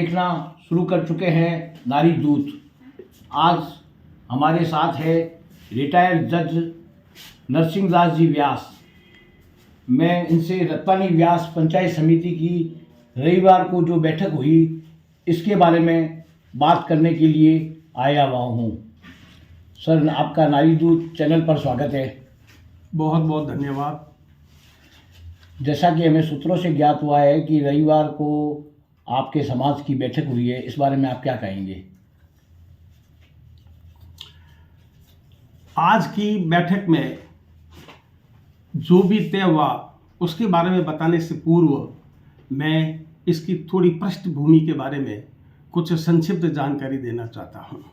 देखना शुरू कर चुके हैं नारी दूत। आज हमारे साथ है रिटायर्ड जज नरसिंहदास जी व्यास। मैं इनसे रत्तानी व्यास पंचायत समिति की रविवार को जो बैठक हुई इसके बारे में बात करने के लिए आया हुआ हूँ। सर, आपका नारी दूत चैनल पर स्वागत है। बहुत बहुत धन्यवाद। जैसा कि हमें सूत्रों से ज्ञात हुआ है कि रविवार को आपके समाज की बैठक हुई है, इस बारे में आप क्या कहेंगे? आज की बैठक में जो भी तय हुआ उसके बारे में बताने से पूर्व मैं इसकी थोड़ी पृष्ठभूमि के बारे में कुछ संक्षिप्त जानकारी देना चाहता हूँ।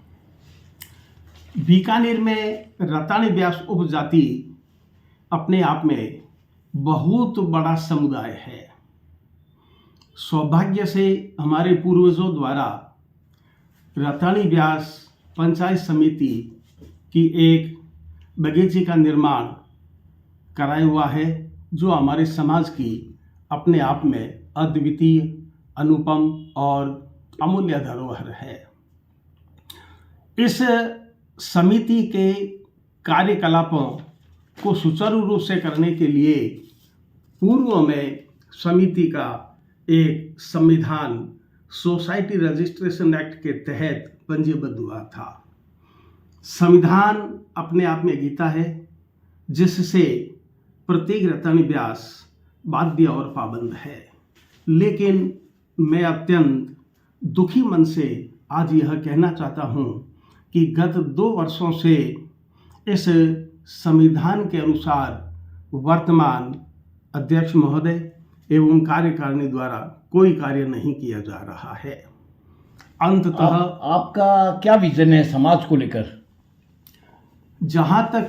बीकानेर में रत्तानी व्यास उपजाति अपने आप में बहुत बड़ा समुदाय है। सौभाग्य से हमारे पूर्वजों द्वारा रत्तानी व्यास पंचायत समिति की एक बगीचे का निर्माण कराया हुआ है, जो हमारे समाज की अपने आप में अद्वितीय, अनुपम और अमूल्य धरोहर है। इस समिति के कार्यकलापों को सुचारू रूप से करने के लिए पूर्व में समिति का एक संविधान सोसाइटी रजिस्ट्रेशन एक्ट के तहत पंजीबद्ध हुआ था। संविधान अपने आप में गीता है, जिससे प्रत्येक रत्तानी व्यास बाध्य और पाबंद है। लेकिन मैं अत्यंत दुखी मन से आज यह कहना चाहता हूँ कि गत 2 वर्षों से इस संविधान के अनुसार वर्तमान अध्यक्ष महोदय एवं कार्यकारिणी द्वारा कोई कार्य नहीं किया जा रहा है। अंततः आपका क्या विजन है समाज को लेकर? जहाँ तक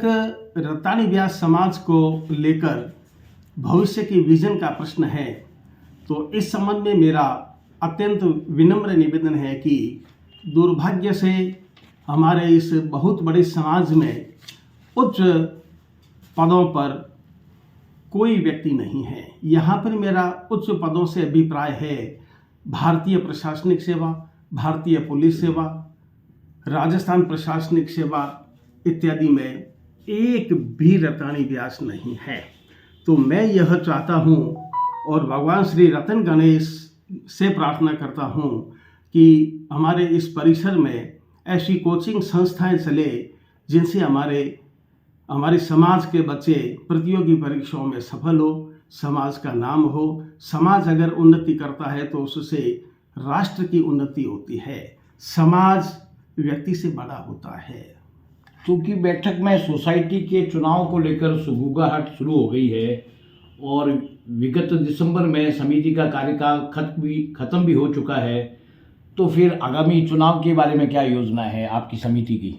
रत्तानी व्यास समाज को लेकर भविष्य की विजन का प्रश्न है, तो इस संबंध में मेरा अत्यंत विनम्र निवेदन है कि दुर्भाग्य से हमारे इस बहुत बड़े समाज में उच्च पदों पर कोई व्यक्ति नहीं है। यहाँ पर मेरा उच्च पदों से अभिप्राय है भारतीय प्रशासनिक सेवा, भारतीय पुलिस सेवा, राजस्थान प्रशासनिक सेवा इत्यादि में एक भी रत्तानी व्यास नहीं है। तो मैं यह चाहता हूँ और भगवान श्री रतन गणेश से प्रार्थना करता हूँ कि हमारे इस परिसर में ऐसी कोचिंग संस्थाएं चले जिनसे हमारे समाज के बच्चे प्रतियोगी परीक्षाओं में सफल हो, समाज का नाम हो। समाज अगर उन्नति करता है तो उससे राष्ट्र की उन्नति होती है। समाज व्यक्ति से बड़ा होता है। क्योंकि बैठक में सोसाइटी के चुनाव को लेकर सुगबुगाहट शुरू हो गई है और विगत दिसंबर में समिति का कार्यकाल खत्म भी हो चुका है, तो फिर आगामी चुनाव के बारे में क्या योजना है आपकी समिति की?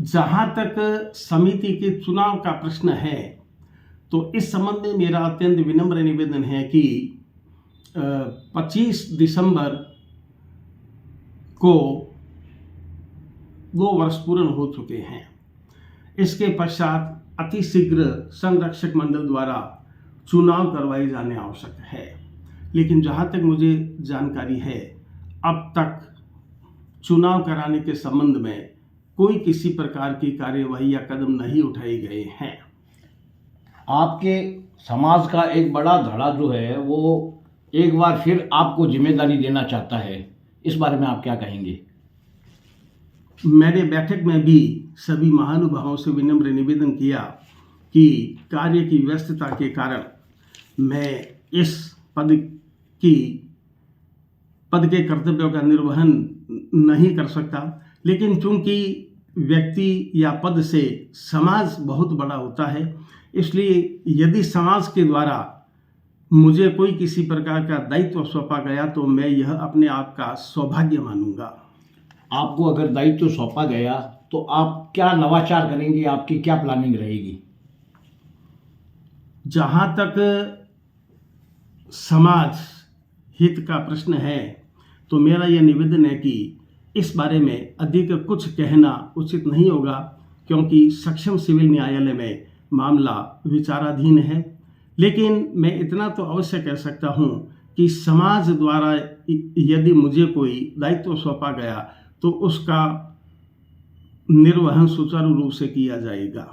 जहाँ तक समिति के चुनाव का प्रश्न है, तो इस संबंध में मेरा अत्यंत विनम्र निवेदन है कि 25 दिसंबर को 2 वर्ष पूर्ण हो चुके हैं। इसके पश्चात अतिशीघ्र संरक्षक मंडल द्वारा चुनाव करवाए जाने आवश्यक है। लेकिन जहाँ तक मुझे जानकारी है, अब तक चुनाव कराने के संबंध में कोई किसी प्रकार की कार्यवाही या कदम नहीं उठाए गए हैं। आपके समाज का एक बड़ा धड़ा जो है वो एक बार फिर आपको जिम्मेदारी देना चाहता है, इस बारे में आप क्या कहेंगे? मैंने बैठक में भी सभी महानुभावों से विनम्र निवेदन किया कि कार्य की व्यस्तता के कारण मैं इस पद के कर्तव्यों का निर्वहन नहीं कर सकता। लेकिन चूंकि व्यक्ति या पद से समाज बहुत बड़ा होता है, इसलिए यदि समाज के द्वारा मुझे कोई किसी प्रकार का दायित्व सौंपा गया तो मैं यह अपने आप का सौभाग्य मानूंगा। आपको अगर दायित्व सौंपा गया तो आप क्या नवाचार करेंगे? आपकी क्या प्लानिंग रहेगी? जहाँ तक समाज हित का प्रश्न है, तो मेरा यह निवेदन है कि इस बारे में अधिक कुछ कहना उचित नहीं होगा, क्योंकि सक्षम सिविल न्यायालय में मामला विचाराधीन है। लेकिन मैं इतना तो अवश्य कह सकता हूँ कि समाज द्वारा यदि मुझे कोई दायित्व सौंपा गया तो उसका निर्वहन सुचारू रूप से किया जाएगा।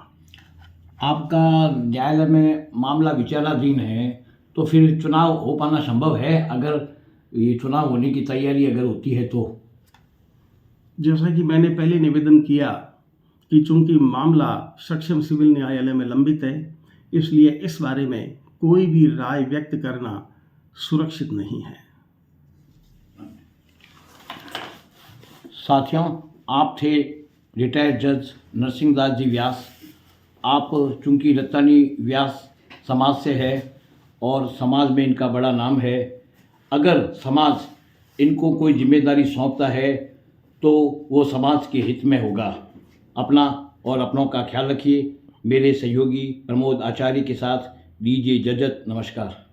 आपका न्यायालय में मामला विचाराधीन है, तो फिर चुनाव हो पाना संभव है? अगर ये चुनाव होने की तैयारी अगर होती है तो? जैसा कि मैंने पहले निवेदन किया कि चूंकि मामला सक्षम सिविल न्यायालय में लंबित है, इसलिए इस बारे में कोई भी राय व्यक्त करना सुरक्षित नहीं है। साथियों, आप थे रिटायर्ड जज नरसिंह दास जी व्यास। आप चूंकि रत्तानी व्यास समाज से है और समाज में इनका बड़ा नाम है, अगर समाज इनको कोई जिम्मेदारी सौंपता है तो वो समाज के हित में होगा। अपना और अपनों का ख्याल रखिए। मेरे सहयोगी प्रमोद आचार्य के साथ दीजिए इजाज़त। नमस्कार।